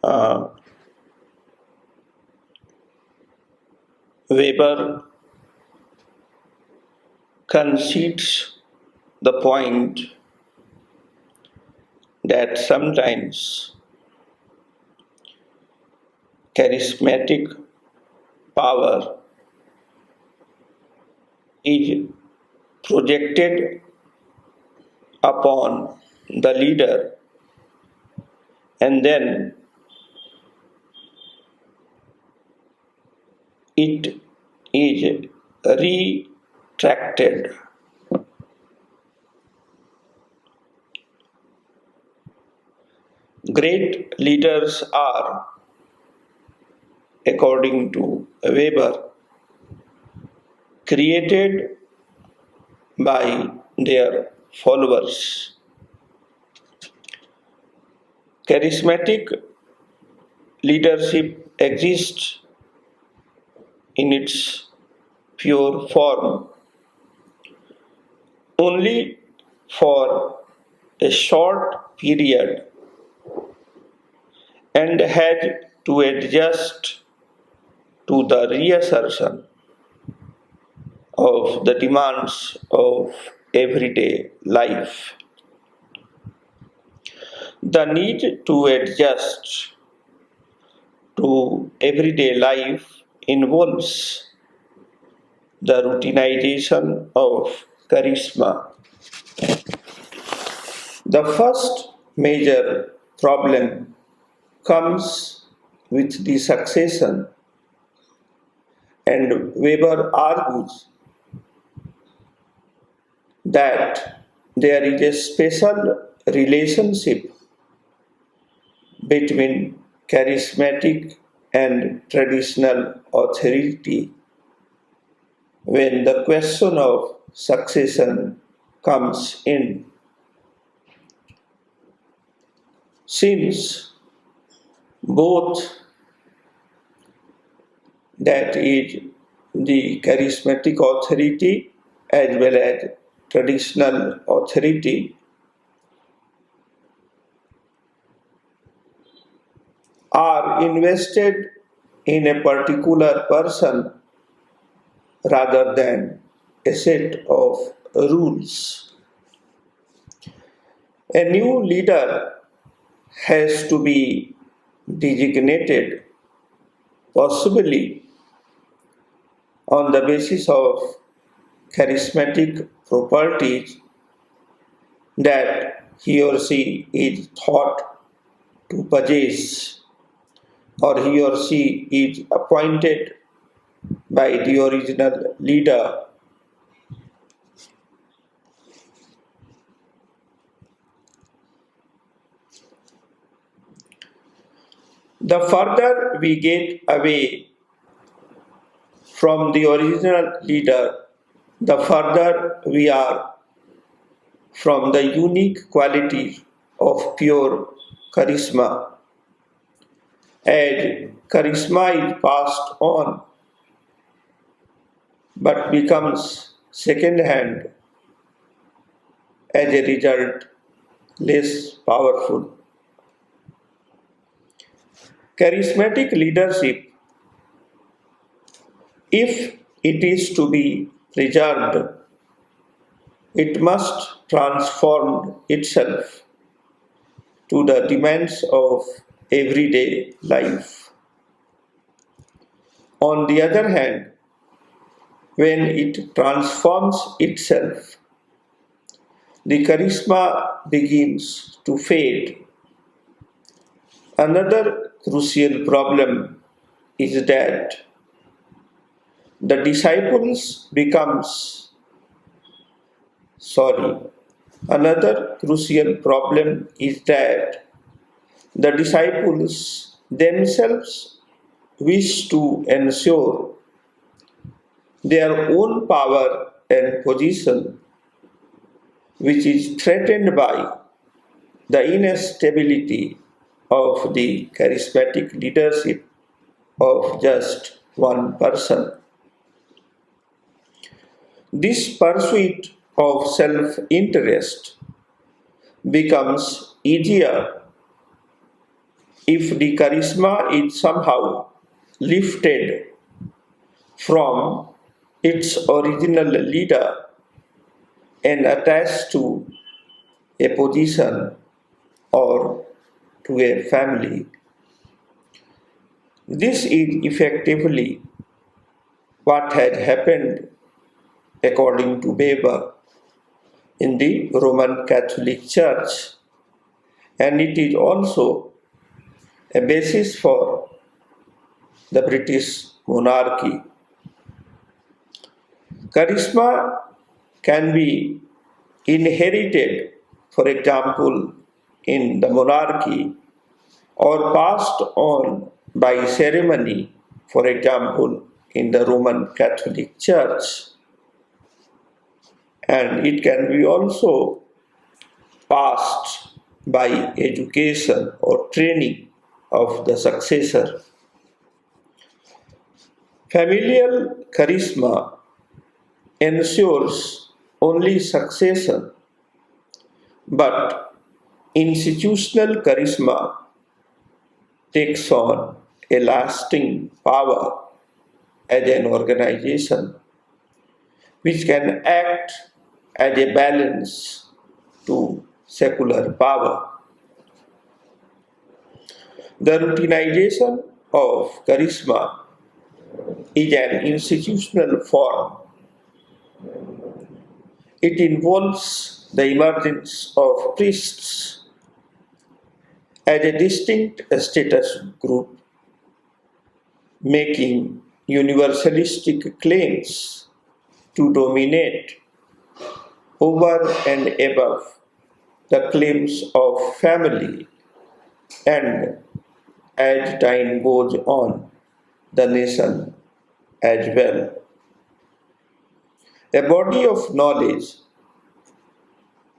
Uh, Weber concedes the point that sometimes charismatic power is projected upon the leader and then it is retracted. Great leaders are, according to Weber, created by their followers. Charismatic leadership exists in its pure form only for a short period and had to adjust to the reassertion of the demands of everyday life. The need to adjust to everyday life involves the routinization of charisma. The first major problem comes with the succession, and Weber argues that there is a special relationship between charismatic and traditional authority when the question of succession comes in. Since both, that is, the charismatic authority as well as traditional authority, are invested in a particular person rather than a set of rules. A new leader has to be designated, possibly on the basis of charismatic properties that he or she is thought to possess, or he or she is appointed by the original leader. The further we get away from the original leader, the further we are from the unique quality of pure charisma. As charisma is passed on but becomes second hand, as a result, less powerful. Charismatic leadership, if it is to be preserved, it must transform itself to the demands of everyday life. On the other hand, when it transforms itself, the charisma begins to fade. Another crucial problem is that the disciples becomes sorry another crucial problem is that the disciples themselves wish to ensure their own power and position, which is threatened by the instability of the charismatic leadership of just one person. This pursuit of self interest becomes easier if the charisma is somehow lifted from its original leader and attached to a position or to a family. This is effectively what had happened, according to Weber, in the Roman Catholic Church, and it is also a basis for the British monarchy. Charisma can be inherited, for example, in the monarchy, or passed on by ceremony, for example, in the Roman Catholic Church. And it can be also passed by education or training of the successor. Familial charisma ensures only succession, but institutional charisma takes on a lasting power as an organization which can act as a balance to secular power. The routinization of charisma is an institutional form. It involves the emergence of priests as a distinct status group, making universalistic claims to dominate over and above the claims of family, and as time goes on, the nation as well. A body of knowledge,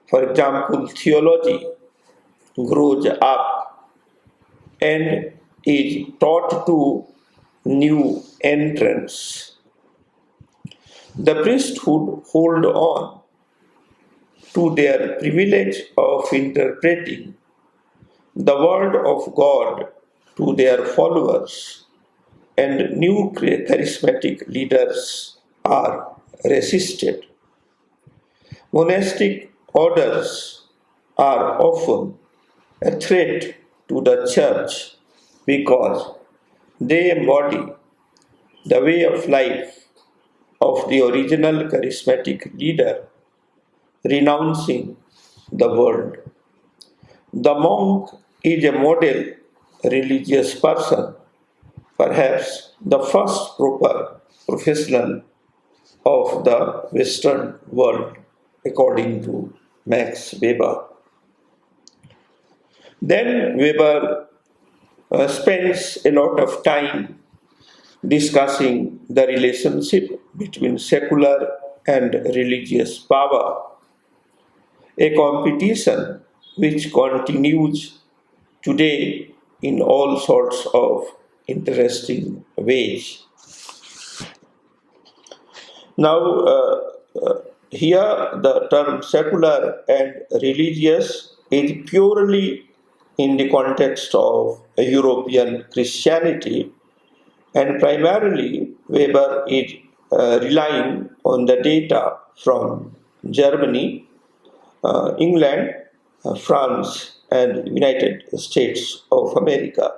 for example, theology, grows up and is taught to new entrants. The priesthood hold on to their privilege of interpreting the word of God to their followers, and new charismatic leaders are resisted. Monastic orders are often a threat to the church because they embody the way of life of the original charismatic leader, renouncing the world. The monk is a model religious person, perhaps the first proper professional of the Western world, according to Max Weber. Then Weber spends a lot of time discussing the relationship between secular and religious power, a competition which continues today in all sorts of interesting ways. Now, here the term secular and religious is purely in the context of European Christianity, and primarily Weber is relying on the data from Germany, England, France, and United States of America.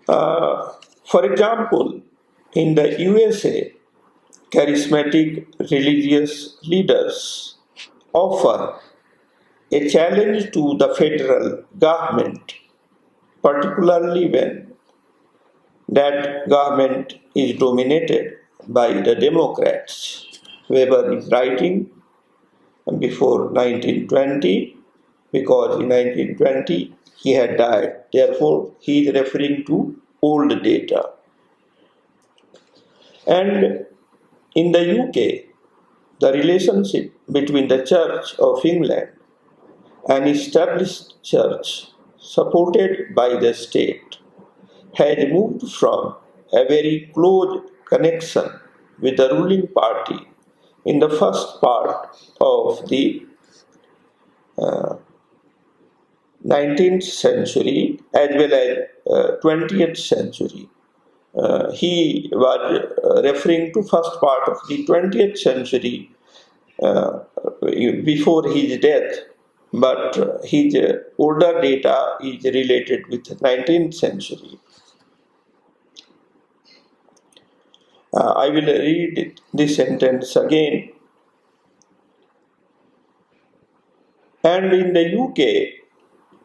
For example, in the USA, charismatic religious leaders offer a challenge to the federal government, particularly when that government is dominated by the Democrats. Weber is writing before 1920 because in 1920 he had died. Therefore, he is referring to old data. And in the UK, the relationship between the Church of England, an established church supported by the state, had moved from a very close connection with the ruling party in the first part of the 19th century as well as 20th century. He was referring to first part of the 20th century uh, before his death, but his older data is related with 19th century. I will read this sentence again. And in the UK,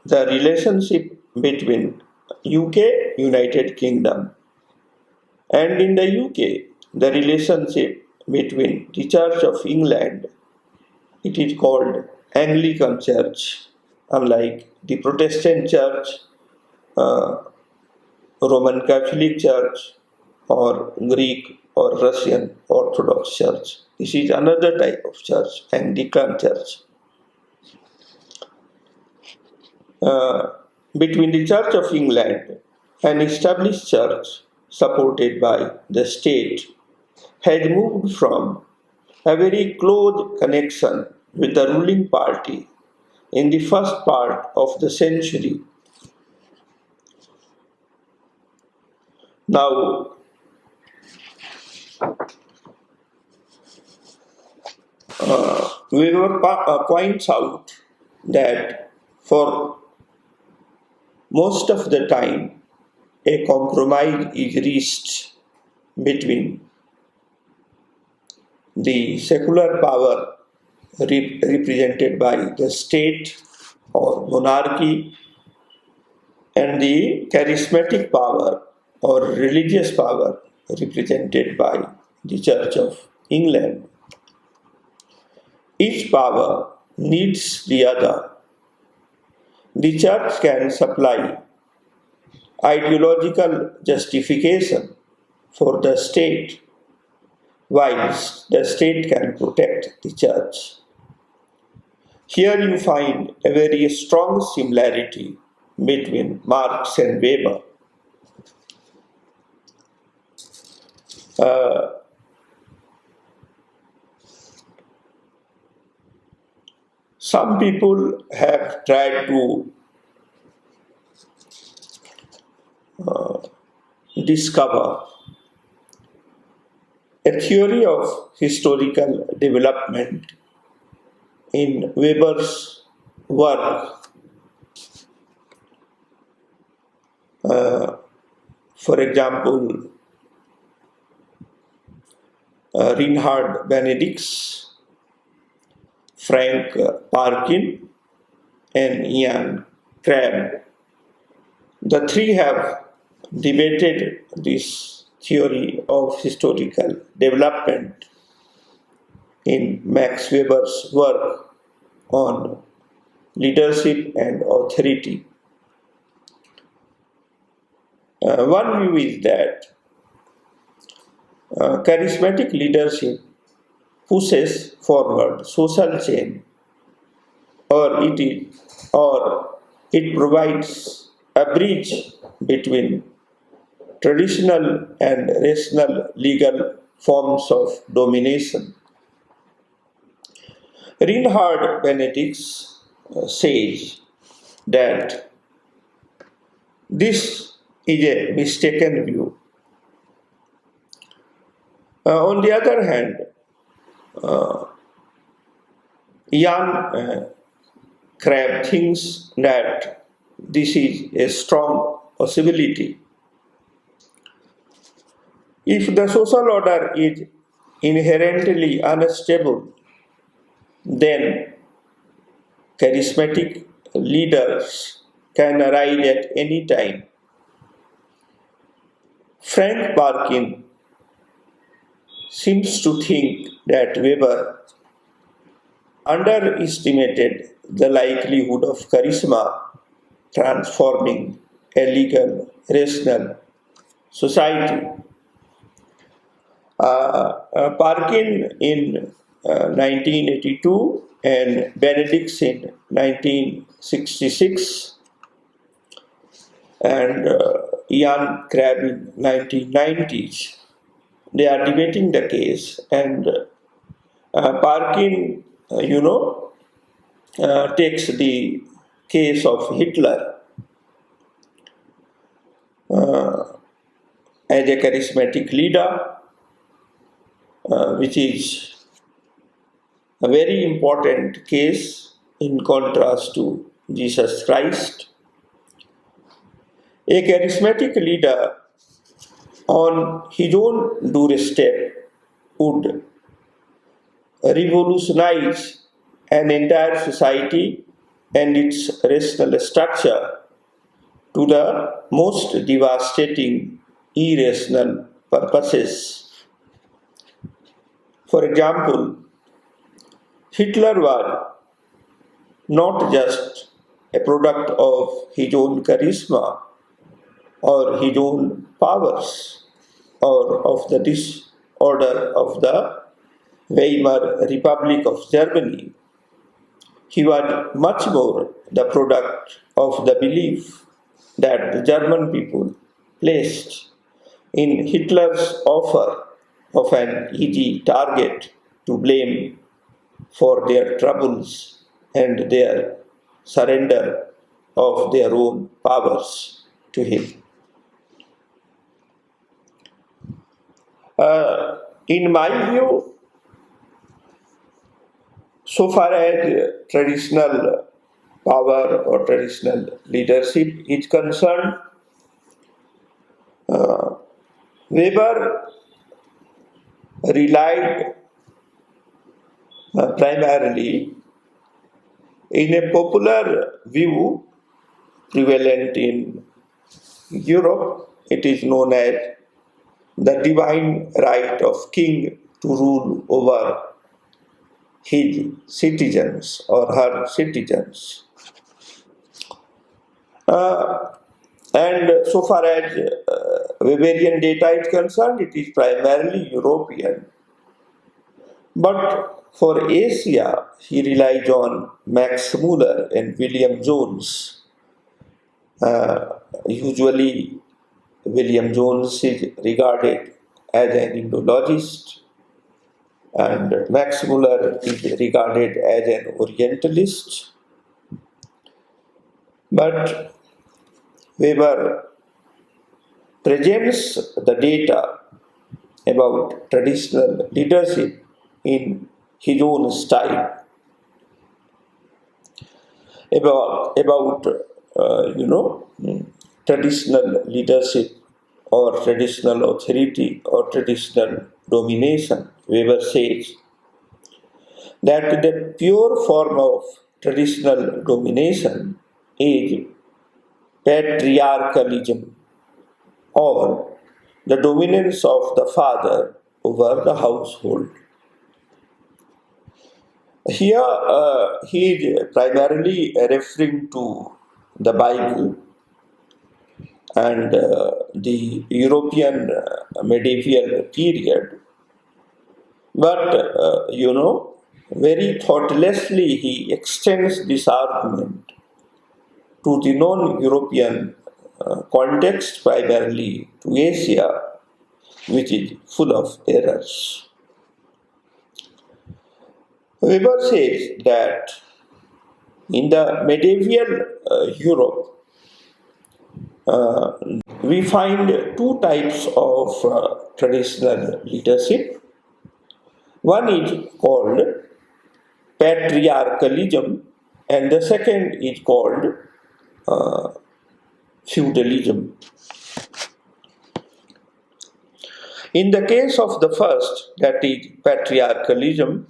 the relationship between UK, United Kingdom, and in the UK, the relationship between the Church of England, it is called Anglican Church, unlike the Protestant Church, uh, Roman Catholic Church, or Greek or Russian Orthodox Church. This is another type of church, Anglican Church. uh, between the Church of England, an established church supported by the state, had moved from a very close connection with the ruling party in the first part of the century. Now, Weaver points out that for most of the time, a compromise is reached between the secular power represented by the state or monarchy and the charismatic power or religious power represented by the Church of England. Each power needs the other. The church can supply ideological justification for the state, whilst the state can protect the church. Here you find a very strong similarity between Marx and Weber. Uh, some people have tried to discover a theory of historical development in Weber's work. For example, Reinhard Benedict's, Frank Parkin, and Ian Crabb. The three have debated this theory of historical development in Max Weber's work on leadership and authority. One view is that charismatic leadership pushes forward social change, or it provides a bridge between traditional and rational legal forms of domination. Reinhard Benedict says that this is a mistaken view. On the other hand, Jan Crabb thinks that this is a strong possibility. If the social order is inherently unstable, then charismatic leaders can arise at any time. Frank Parkin seems to think that Weber underestimated the likelihood of charisma transforming a legal, rational society. Parkin in 1982 and Benedict in 1966 and Ian Crabb in 1990s. They are debating the case, and Parkin, takes the case of Hitler as a charismatic leader, which is a very important case in contrast to Jesus Christ. A charismatic leader on his own doorstep would revolutionize an entire society and its rational structure to the most devastating irrational purposes. For example, Hitler was not just a product of his own charisma or his own powers or of the disorder of the Weimar Republic of Germany. He was much more the product of the belief that the German people placed in Hitler's offer of an easy target to blame for their troubles and their surrender of their own powers to him. In my view, so far as traditional power or traditional leadership is concerned, Weber relied primarily in a popular view prevalent in Europe. It is known as the divine right of king to rule over his citizens or her citizens. And so far as Weberian data is concerned, it is primarily European. But for Asia, he relies on Max Muller and William Jones. Usually, William Jones is regarded as an Indologist, and Max Muller is regarded as an Orientalist. But Weber presents the data about traditional leadership in his own style, about traditional leadership or traditional authority or traditional domination. Weber says that the pure form of traditional domination is patriarchalism, or the dominance of the father over the household. Here, he is primarily referring to the Bible and the European medieval period, but very thoughtlessly he extends this argument to the non-European context, primarily to Asia, which is full of errors. Weber says that in the medieval Europe, we find two types of traditional leadership. One is called patriarchalism, and the second is called feudalism. In the case of the first, that is patriarchalism,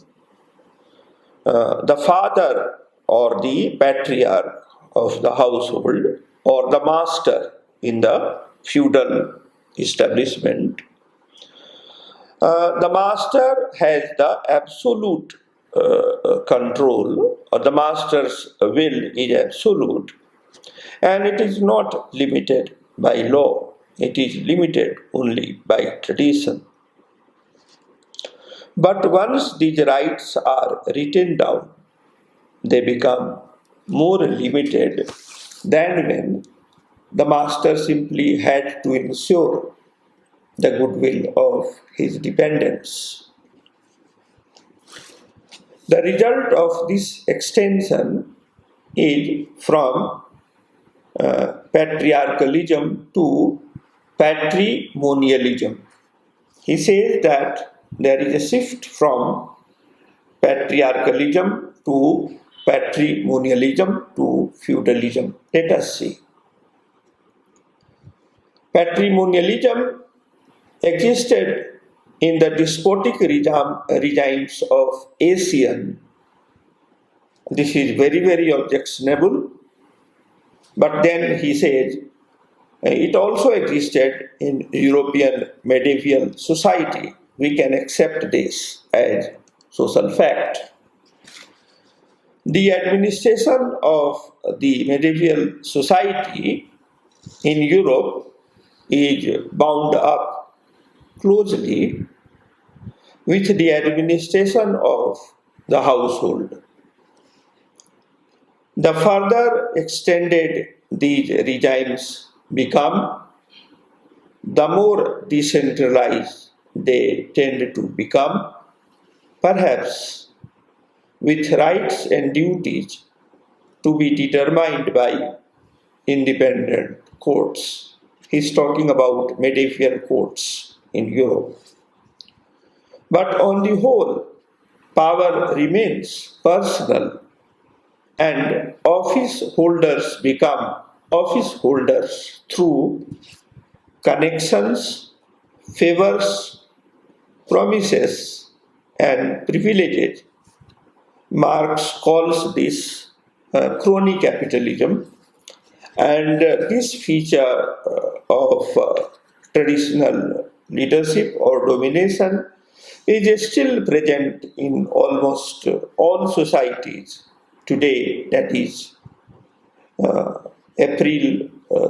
the father or the patriarch of the household or the master in the feudal establishment, the master has the absolute control, or the master's will is absolute, and it is not limited by law, it is limited only by tradition. But once these rights are written down, they become more limited than when the master simply had to ensure the goodwill of his dependents. The result of this extension is from patriarchalism to patrimonialism. He says that there is a shift from patriarchalism to patrimonialism to feudalism. Let us see. Patrimonialism existed in the despotic regimes of Asian. This is very, very objectionable. But then he says it also existed in European medieval society. We can accept this as social fact. The administration of the medieval society in Europe is bound up closely with the administration of the household. The further extended these regimes become, the more decentralized they tend to become, perhaps with rights and duties to be determined by independent courts. He's talking about medieval courts in Europe. But on the whole, power remains personal and office holders become office holders through connections, favors, promises, and privileges. Marx calls this crony capitalism, and this feature of traditional leadership or domination is still present in almost all societies today, that is April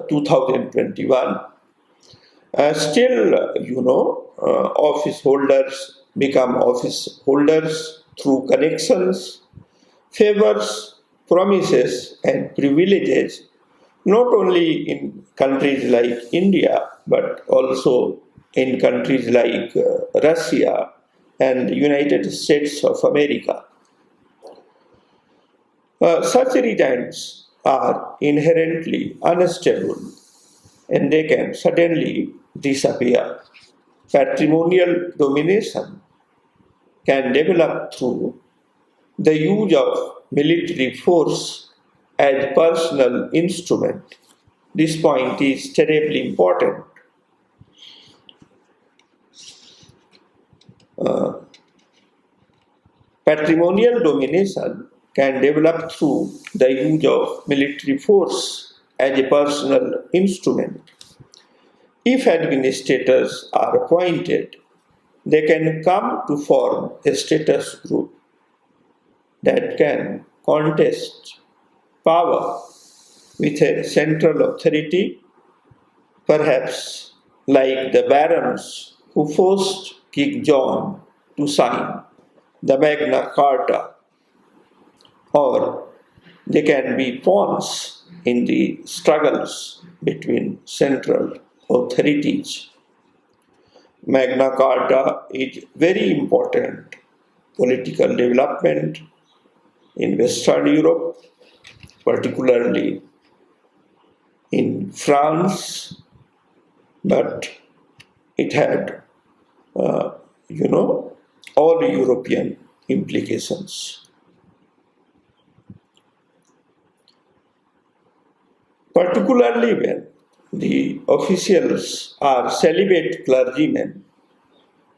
2021. Still, office holders become office holders through connections, favors, promises, and privileges, not only in countries like India, but also in countries like Russia and United States of America. Such regimes are inherently unstable and they can suddenly disappear. Patrimonial domination can develop through the use of military force as personal instrument. This point is terribly important. Patrimonial domination can develop through the use of military force as a personal instrument. If administrators are appointed, they can come to form a status group that can contest power with a central authority, perhaps like the barons who forced King John to sign the Magna Carta, or they can be pawns in the struggles between central authorities. Magna Carta is very important political development in Western Europe, particularly in France, but it had, all European implications. Particularly when the officials are celibate clergymen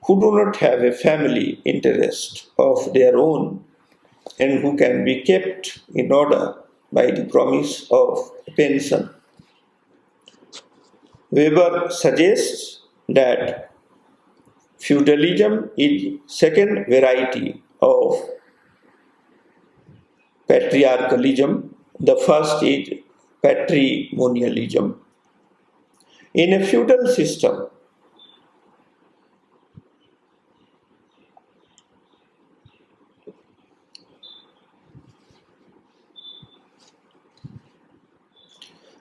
who do not have a family interest of their own and who can be kept in order by the promise of pension. Weber suggests that feudalism is second variety of patriarchalism. The first is patrimonialism. In a feudal system,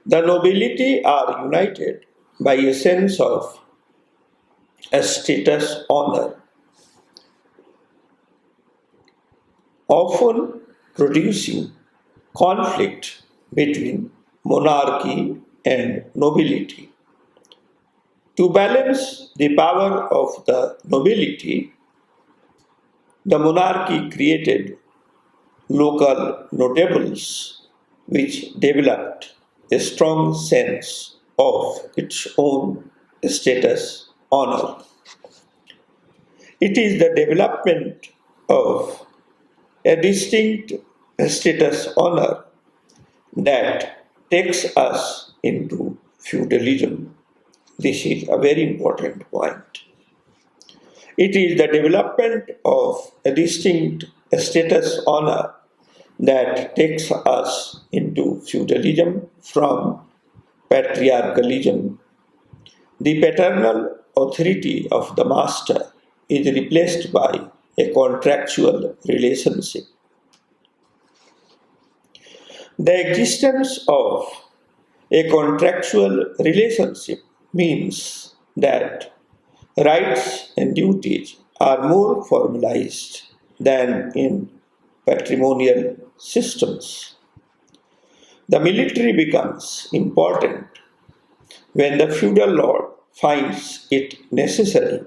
the nobility are united by a sense of a status honor, often producing conflict between monarchy and nobility. To balance the power of the nobility, the monarchy created local notables which developed a strong sense of its own status honor. It is the development of a distinct status honor that takes us into feudalism. This is a very important point. It is the development of a distinct status honor that takes us into feudalism from patriarchalism. The paternal authority of the master is replaced by a contractual relationship. The existence of a contractual relationship means that rights and duties are more formalized than in patrimonial systems. The military becomes important when the feudal lord finds it necessary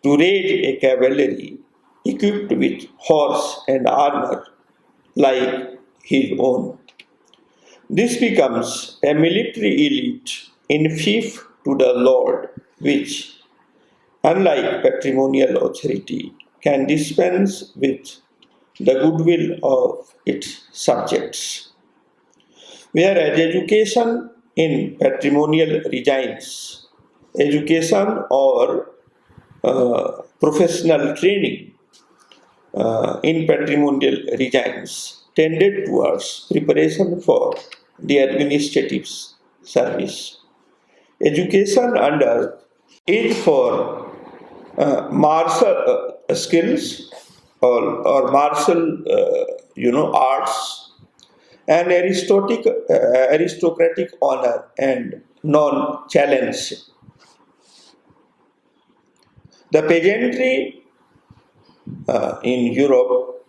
to raise a cavalry equipped with horse and armor like his own. This becomes a military elite in fief to the lord, which, unlike patrimonial authority, can dispense with the goodwill of its subjects. Whereas education in patrimonial regimes, education or professional training in patrimonial regimes tended towards preparation for the administrative service. Education under is for martial skills or martial arts and aristocratic honor and non-challenge. The peasantry in Europe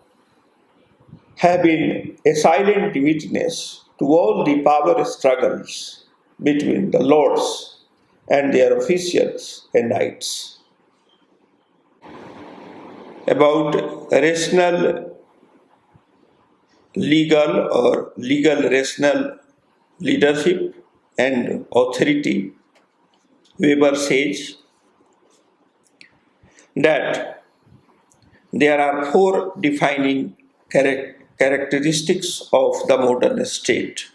have been a silent witness to all the power struggles between the lords and their officials and knights. About rational legal or legal rational leadership and authority, Weber says that there are four defining characteristics of the modern state.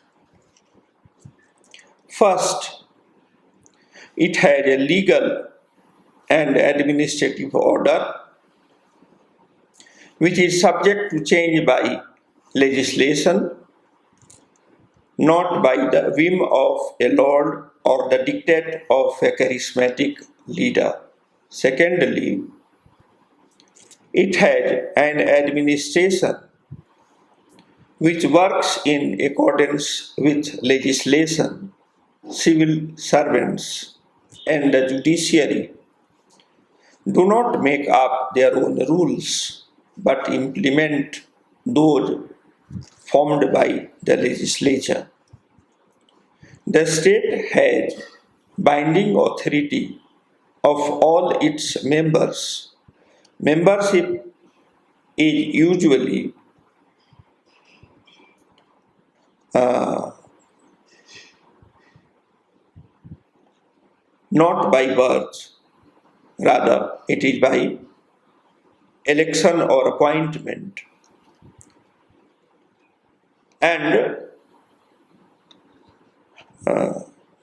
First, it has a legal and administrative order which is subject to change by legislation, not by the whim of a lord or the dictate of a charismatic leader. Secondly, it has an administration which works in accordance with legislation, civil servants, and the judiciary do not make up their own rules but implement those formed by the legislature. The state has binding authority of all its members. Membership is usually not by birth, rather, it is by election or appointment. And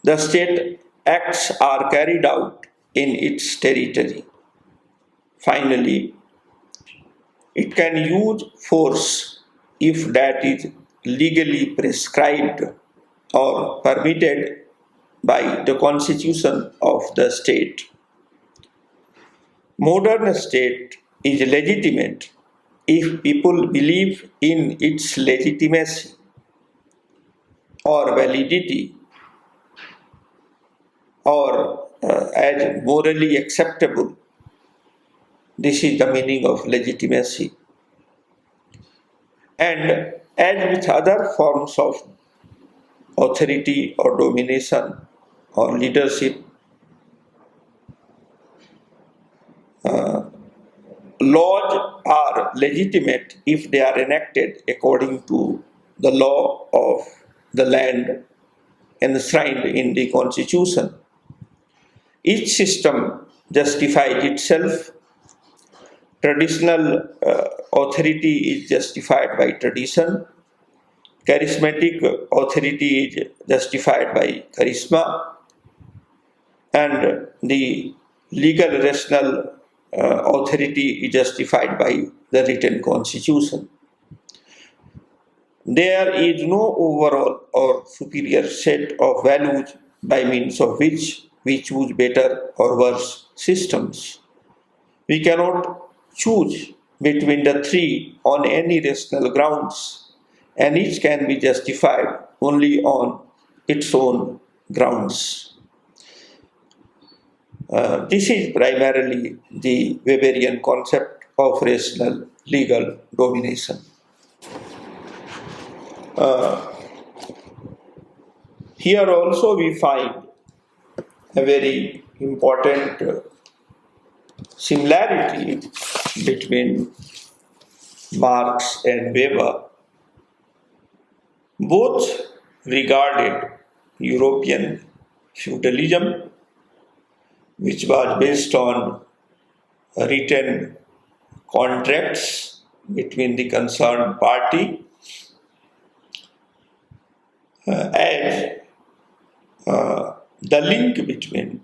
the state acts are carried out in its territory. Finally, it can use force if that is legally prescribed or permitted by the constitution of the state. Modern state is legitimate if people believe in its legitimacy or validity or as morally acceptable. This is the meaning of legitimacy. And As with other forms of authority or domination or leadership, laws are legitimate if they are enacted according to the law of the land enshrined in the Constitution. Each system justifies itself. Traditional authority is justified by tradition. Charismatic authority is justified by charisma. And the legal rational authority is justified by the written constitution. There is no overall or superior set of values by means of which we choose better or worse systems. We cannot choose between the three on any rational grounds, and each can be justified only on its own grounds. This is primarily the Weberian concept of rational legal domination. Here also we find a very important similarity between Marx and Weber. Both regarded European feudalism, which was based on written contracts between the concerned party, as the link between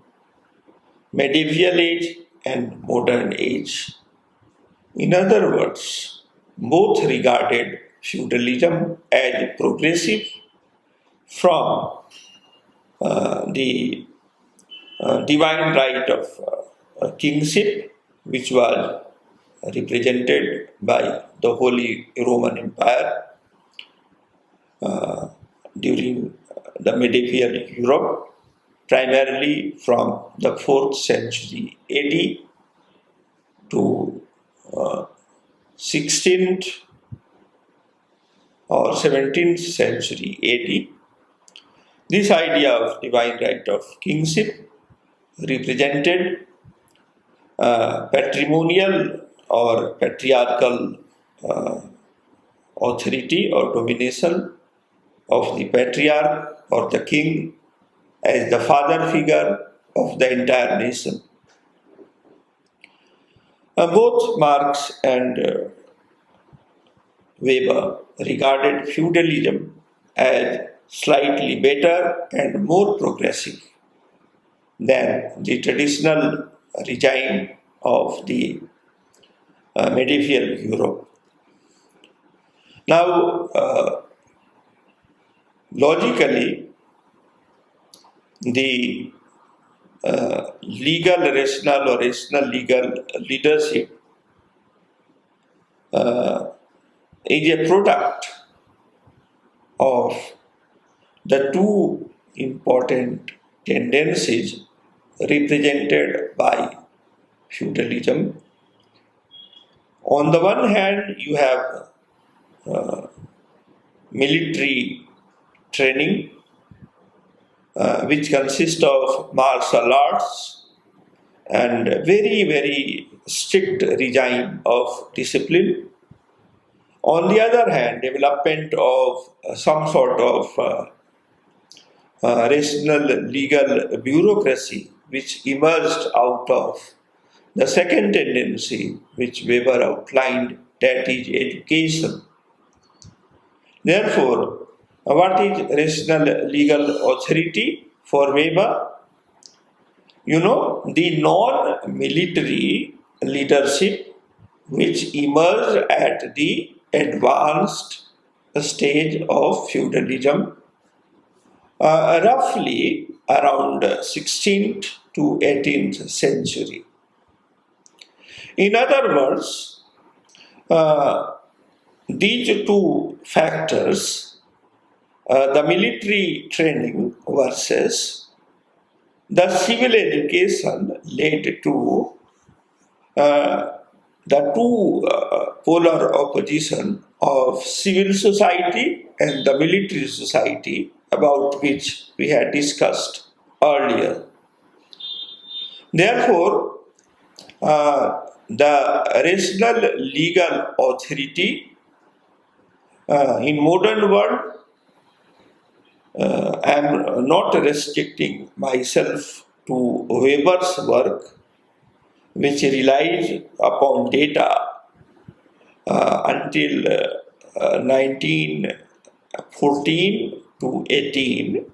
medieval age and modern age. In other words, both regarded feudalism as progressive from the divine right of kingship, which was represented by the Holy Roman Empire during the medieval Europe, primarily from the 4th century AD to 16th or 17th century AD. This idea of divine right of kingship represented patrimonial or patriarchal authority or domination of the patriarch or the king as the father figure of the entire nation. Both Marx and Weber regarded feudalism as slightly better and more progressive than the traditional regime of the medieval Europe. Now, logically, the legal rational or rational legal leadership is a product of the two important tendencies represented by feudalism. On the one hand, you have military training, which consists of martial arts and very, very strict regime of discipline. On the other hand, development of some sort of rational legal bureaucracy, which emerged out of the second tendency, which Weber outlined, that is education. Therefore, what is rational legal authority for Weber? The non-military leadership which emerged at the advanced stage of feudalism, roughly around 16th to 18th century. In other words, these two factors, the military training versus the civil education, led to the two polar opposition of civil society and the military society about which we had discussed earlier. Therefore, the rational legal authority in modern world, I am not restricting myself to Weber's work, which relies upon data until 1914 to 18.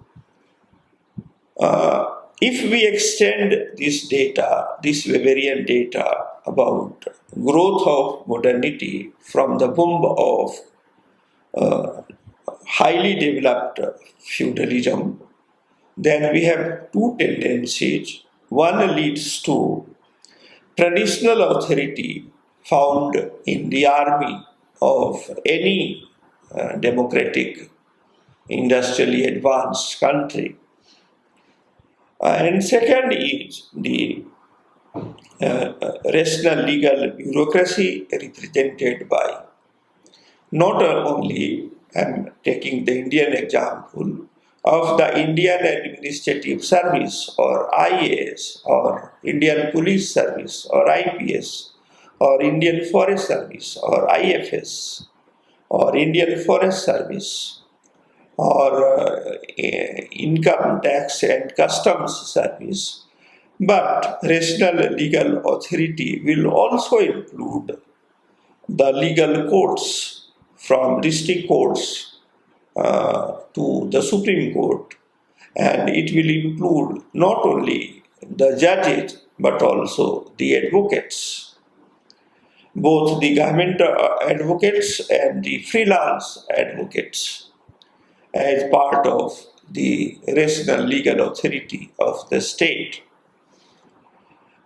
If we extend this data, this Weberian data about growth of modernity from the womb of highly developed feudalism, then we have two tendencies. One leads to traditional authority found in the army of any democratic, industrially advanced country. And second is the rational legal bureaucracy represented by not only, I'm taking the Indian example, of the Indian Administrative Service or IAS or Indian Police Service or IPS or Indian Forest Service or IFS or Indian Forest Service or Income Tax and Customs Service. But rational legal authority will also include the legal courts from district courts to the Supreme Court, and it will include not only the judges but also the advocates, both the government advocates and the freelance advocates, as part of the rational legal authority of the state.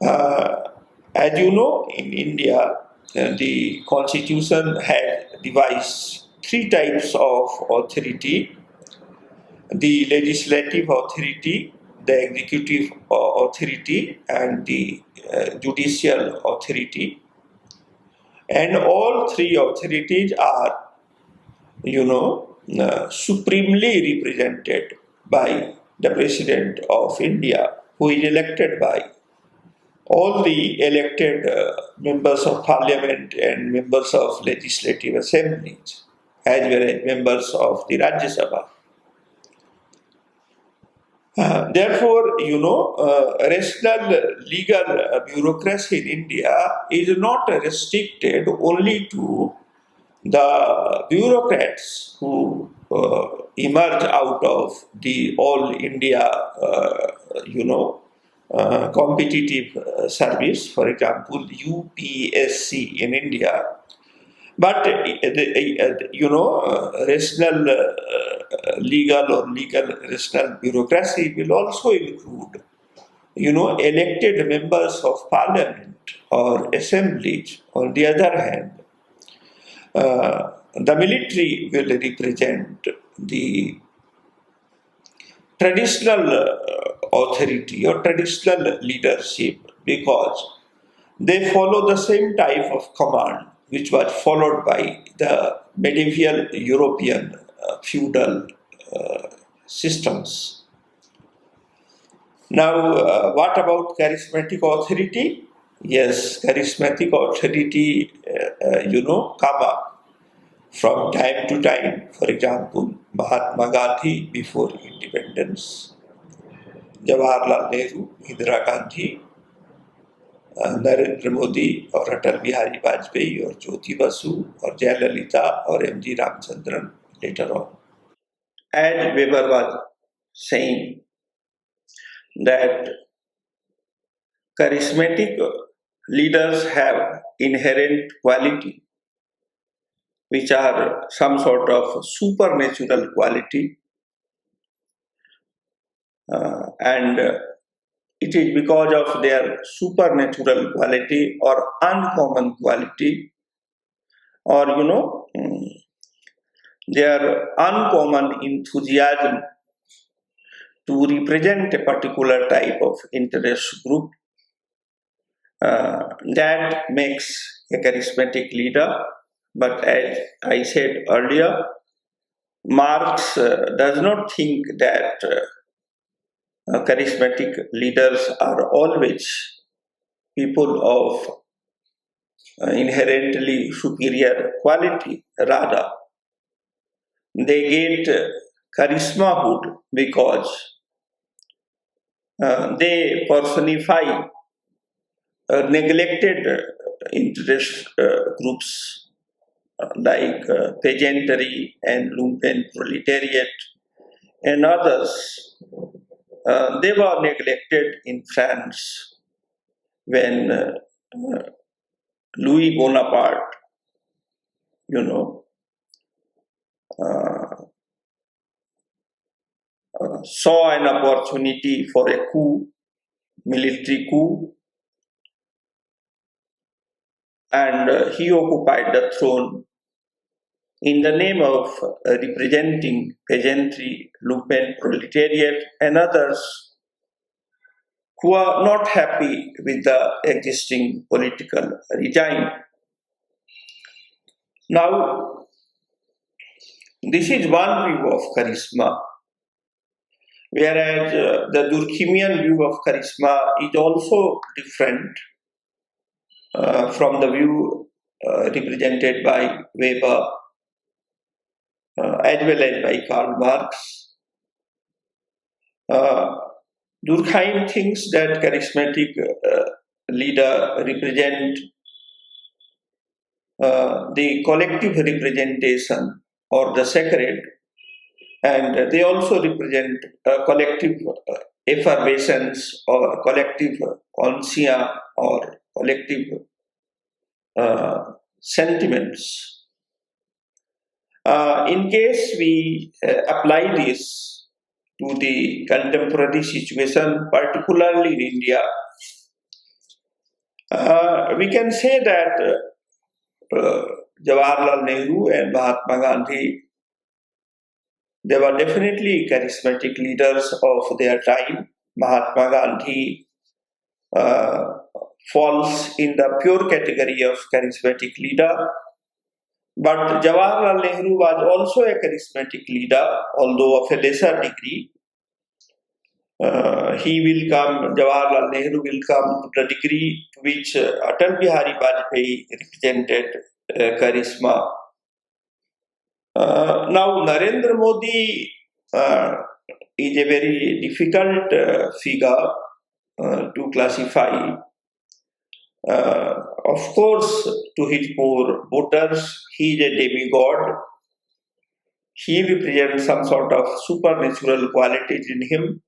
As you know, in India, the constitution has devised three types of authority: the legislative authority, the executive authority, and the judicial authority. And all three authorities are, supremely represented by the President of India, who is elected by all the elected members of parliament and members of legislative assemblies, as well as members of the Rajya Sabha. Therefore, rational legal bureaucracy in India is not restricted only to the bureaucrats who emerge out of the all India, competitive service, for example, UPSC in India. But rational legal or legal rational bureaucracy will also include, elected members of parliament or assemblies. On the other hand, the military will represent the traditional authority or traditional leadership because they follow the same type of command which was followed by the medieval European feudal systems. Now, what about charismatic authority? Yes, charismatic authority, come up from time to time. For example, Mahatma Gandhi before independence, Jawaharlal Nehru, Indira Gandhi, Narendra Modi और अटल बिहारी वाजपेयी और ज्योति बसु और जयललिता और M.G. Ramchandran later on. As Weber was saying that charismatic leaders have inherent quality which are some sort of supernatural quality, and it is because of their supernatural quality or uncommon quality, or their uncommon enthusiasm to represent a particular type of interest group, That makes a charismatic leader. But as I said earlier, Marx does not think that charismatic leaders are always people of inherently superior quality. Rather, they get charismahood because they personify neglected interest groups like peasantry and lumpen proletariat and others. They were neglected in France when Louis Bonaparte, you know, uh, saw an opportunity for a coup, military coup, and he occupied the throne in the name of representing peasantry, lumpen proletariat, and others who are not happy with the existing political regime. Now, this is one view of charisma, whereas the Durkheimian view of charisma is also different from the view represented by Weber as well as by Karl Marx. Durkheim thinks that charismatic leader represent the collective representation or the sacred, and they also represent collective effervescence or collective conscience or collective sentiments. In case we apply this to the contemporary situation, particularly in India, we can say that Jawaharlal Nehru and Mahatma Gandhi, they were definitely charismatic leaders of their time. Mahatma Gandhi falls in the pure category of charismatic leader. But Jawaharlal Nehru was also a charismatic leader, although of a lesser degree. Jawaharlal Nehru will come to the degree to which Atal Bihari Vajpayee represented charisma. Now, Narendra Modi is a very difficult figure to classify. Of course, to his poor voters, he is a demigod. He represents some sort of supernatural qualities in him.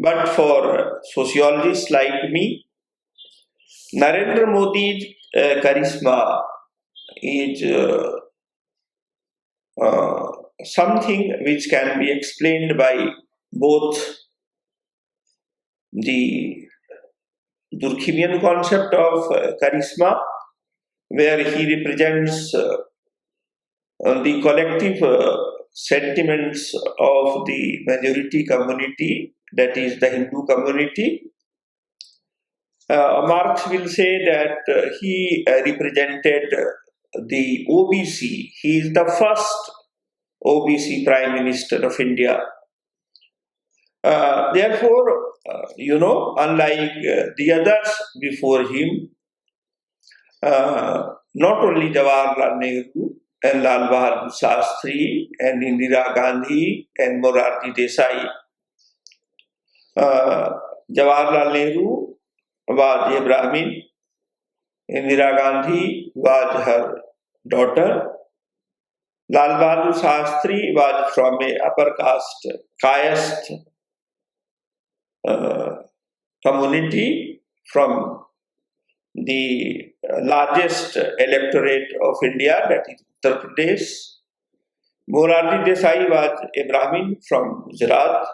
But for sociologists like me, Narendra Modi's charisma is something which can be explained by both the Durkheimian concept of charisma, where he represents the collective sentiments of the majority community, that is the Hindu community. Marx will say that he represented the OBC. He is the first OBC Prime Minister of India. Therefore, unlike the others before him, not only Jawaharlal Nehru and Lal Bahadur Shastri and Indira Gandhi and Morarji Desai, Jawaharlal Nehru was a Brahmin, Indira Gandhi was her daughter, Lal Bahadur Shastri was from a upper caste community from the largest electorate of India, that is Uttar Pradesh. Morarji Desai was a Brahmin from Gujarat.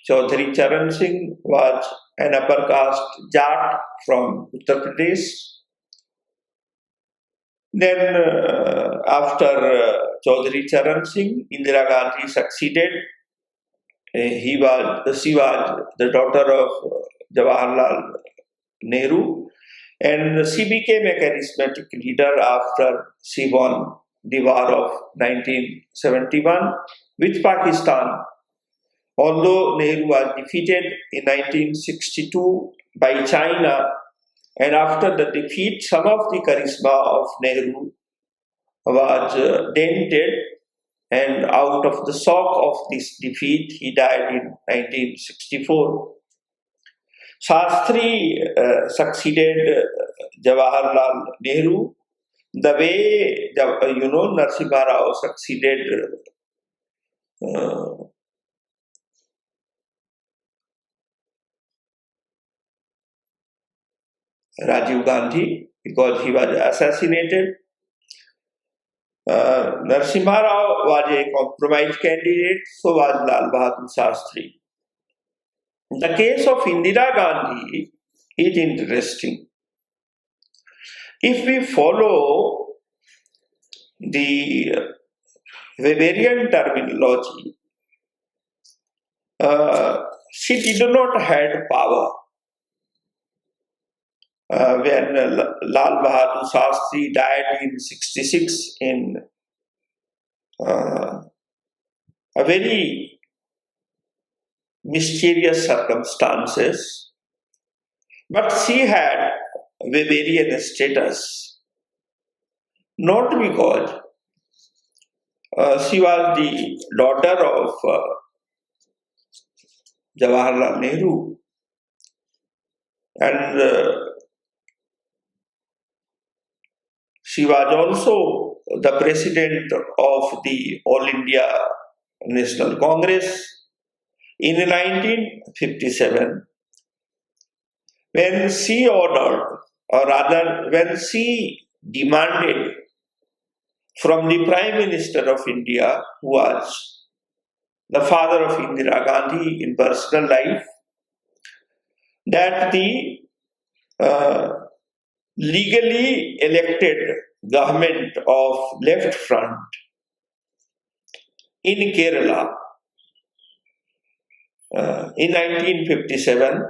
Chaudhary Charan Singh was an upper caste Jat from Uttar Pradesh. Then after Chaudhary Charan Singh, Indira Gandhi succeeded. She was the daughter of Jawaharlal Nehru, and she became a charismatic leader after she won the war of 1971 with Pakistan. Although Nehru was defeated in 1962 by China, and after the defeat, some of the charisma of Nehru was dented, and out of the shock of this defeat, he died in 1964. Shastri succeeded Jawaharlal Nehru the way Narasimha Rao succeeded uh, Rajiv Gandhi, because he was assassinated. Narasimha Rao was a compromise candidate, so was Lal Bahadur Shastri. The case of Indira Gandhi is interesting. If we follow the Weberian terminology, she did not have power. When Lal Bahadur Shastri died in 66 in a very mysterious circumstances, but she had Weberian status, not because she was the daughter of Jawaharlal Nehru, and she was also the president of the All India National Congress in 1957, when she ordered, or rather, when she demanded from the Prime Minister of India, who was the father of Indira Gandhi in personal life, that the legally elected government of Left Front in Kerala in 1957,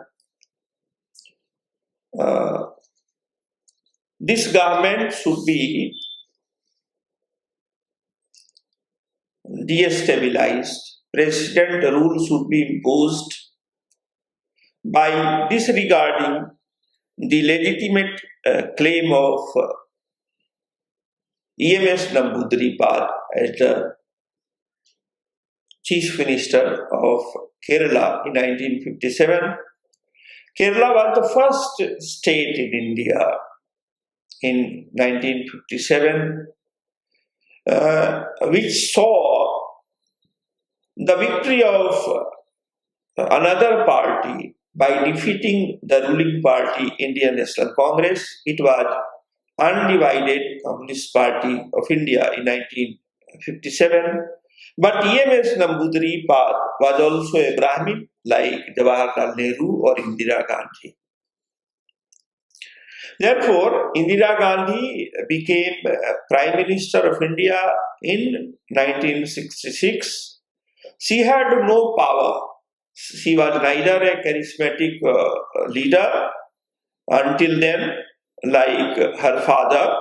this government should be destabilized, president rule should be imposed by disregarding the legitimate claim of EMS Namboodiripad as the Chief Minister of Kerala in 1957. Kerala was the first state in India in 1957 which saw the victory of another party by defeating the ruling party, Indian National Congress. It was undivided Communist Party of India in 1957. But EMS Namboodiripad was also a Brahmin like Jawaharlal Nehru or Indira Gandhi. Therefore, Indira Gandhi became Prime Minister of India in 1966. She had no power. She was neither a charismatic leader until then, like her father,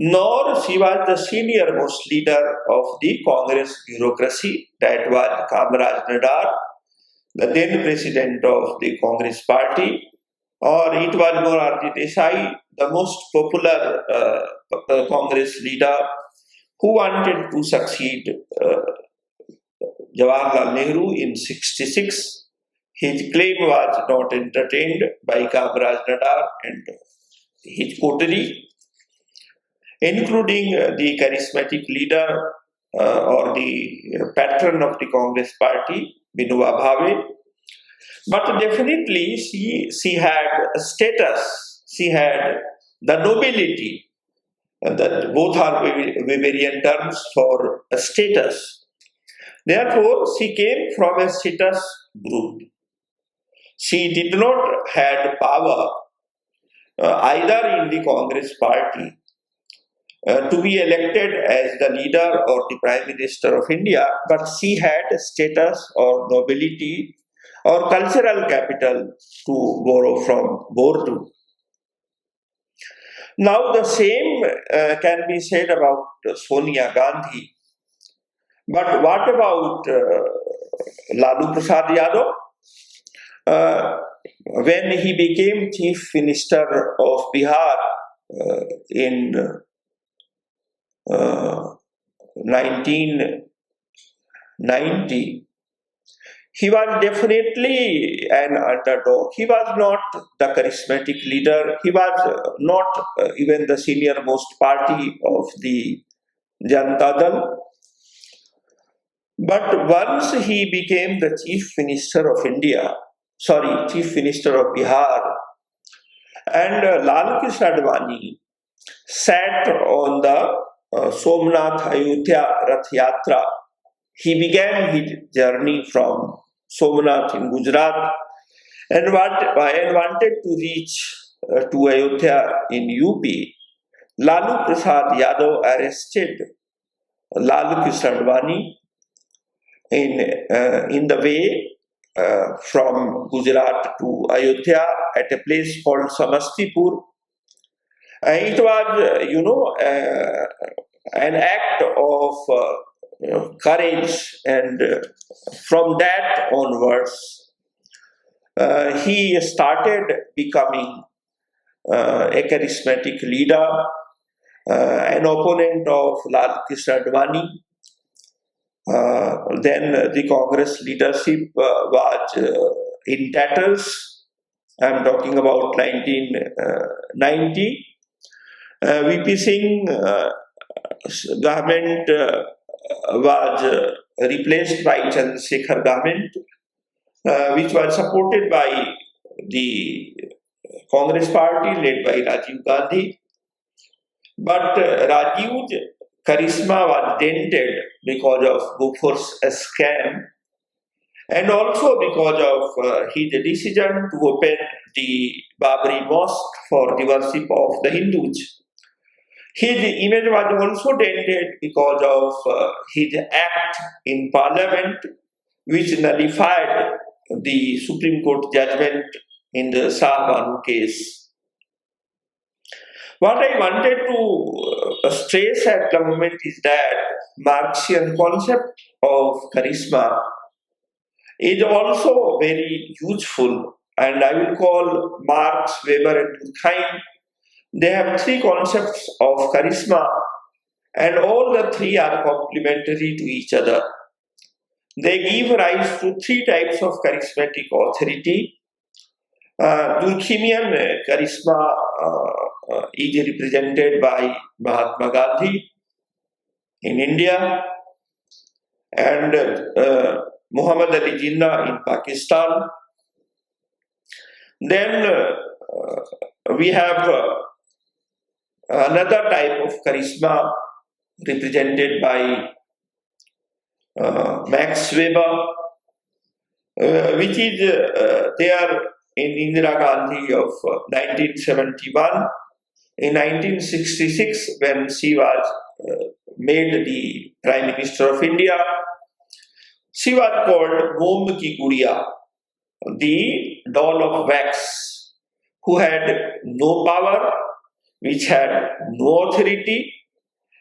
nor she was the senior most leader of the Congress bureaucracy, that was Kamaraj Nadar, the then president of the Congress party, or it was Morarji Desai, the most popular Congress leader who wanted to succeed Jawaharlal Nehru in 66. His claim was not entertained by Kamaraj Nadar and his coterie, including the charismatic leader or the patron of the Congress party, Vinoba Bhave. But definitely she had a status, she had the nobility, that both are Weberian terms for a status. Therefore, she came from a status group. She did not have power either in the Congress party to be elected as the leader or the Prime Minister of India, but she had status or nobility or cultural capital to borrow from Bordu. Now the same can be said about Sonia Gandhi. But what about Lalu Prasad Yadav? When he became Chief Minister of Bihar in 1990, he was definitely an underdog. He was not the charismatic leader. He was not even the senior most party of the Janata Dal. But once he became the Chief Minister of Chief Minister of Bihar, and Lal Krishna Advani sat on the Somnath Ayodhya Rath Yatra. He began his journey from Somnath in Gujarat and wanted to reach to Ayodhya in UP. Lalu Prasad Yadav arrested Lal Krishna Advani in the way from Gujarat to Ayodhya at a place called Samastipur. It was, an act of courage, and from that onwards, he started becoming a charismatic leader, an opponent of Lal Krishna Advani. Then the Congress leadership was in tatters. I am talking about 1990. VP Singh government was replaced by Chandrasekhar government, which was supported by the Congress party led by Rajiv Gandhi. But Rajiv's charisma was dented because of Bofors scam, and also because of his decision to open the Babri Mosque for the worship of the Hindus. His image was also dented because of his act in Parliament, which nullified the Supreme Court judgment in the Shah Banu case. What I wanted to stress at the moment is that Marxian concept of charisma is also very useful, and I will call Marx, Weber, and Durkheim. They have three concepts of charisma, and all the three are complementary to each other. They give rise to three types of charismatic authority. Durkheimian charisma is represented by Mahatma Gandhi in India, and Muhammad Ali Jinnah in Pakistan. Then we have another type of charisma represented by Max Weber, which is there in Indira Gandhi of 1971. In 1966, when she was made the Prime Minister of India, she was called Mom Ki Gudiya, the doll of wax, who had no power, which had no authority,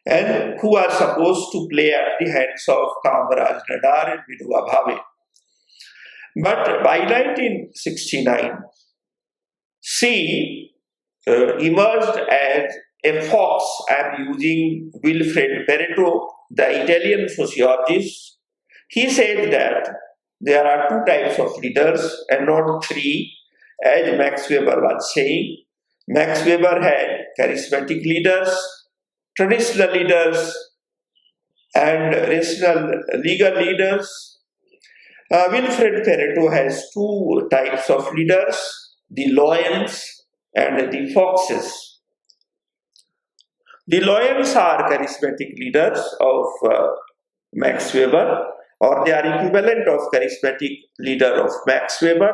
and who was supposed to play at the hands of Kamaraj Nadar and Vinoba Bhave. But by 1969, she emerged as a fox. I am using Wilfred Pareto, the Italian sociologist. He said that there are two types of leaders and not three, as Max Weber was saying. Max Weber had charismatic leaders, traditional leaders, and rational legal leaders. Wilfred Pareto has two types of leaders, the lions and the foxes. The lions are charismatic leaders of Max Weber, or they are equivalent of charismatic leader of Max Weber.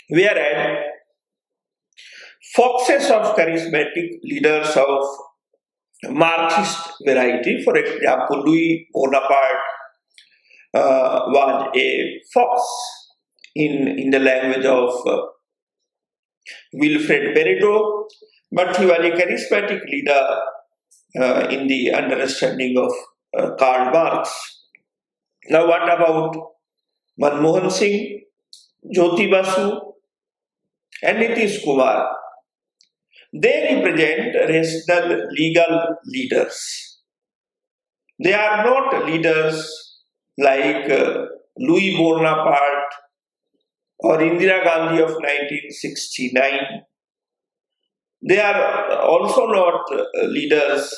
Whereas foxes of charismatic leaders of Marxist variety, for example, Louis Bonaparte, was a fox in the language of Wilfred Pareto, but he was a charismatic leader in the understanding of Karl Marx. Now, what about Manmohan Singh, Jyoti Basu, and Nitish Kumar? They represent rational legal leaders. They are not leaders like Louis Bonaparte or Indira Gandhi of 1969. They are also not leaders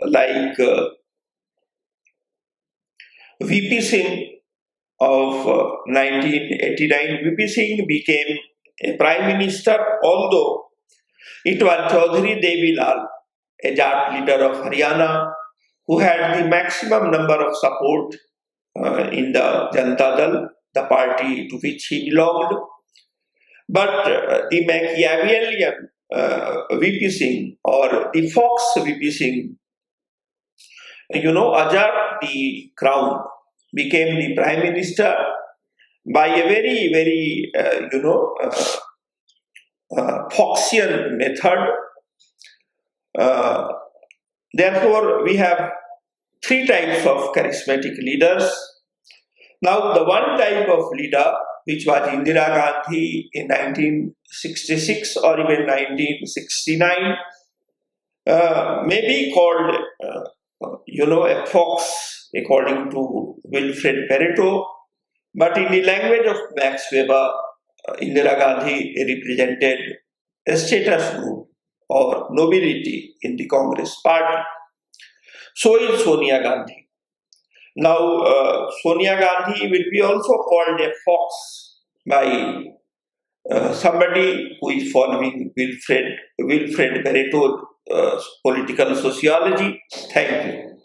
like VP Singh of 1989. VP Singh became a prime minister, although it was Chaudhry Devilal, a Jat leader of Haryana, who had the maximum number of support in the Janata Dal, the party to which he belonged. But the Machiavellian VP Singh or the Fox VP Singh, Azad the crown, became the prime minister by a very, very, Foxian method. Therefore, we have three types of charismatic leaders. Now, the one type of leader, which was Indira Gandhi in 1966 or even 1969, may be called, a fox, according to Wilfred Pareto. But in the language of Max Weber, Indira Gandhi represented a status group or nobility in the Congress party. So is Sonia Gandhi. Now, Sonia Gandhi will be also called a fox by somebody who is following Wilfred Pareto political sociology. Thank you.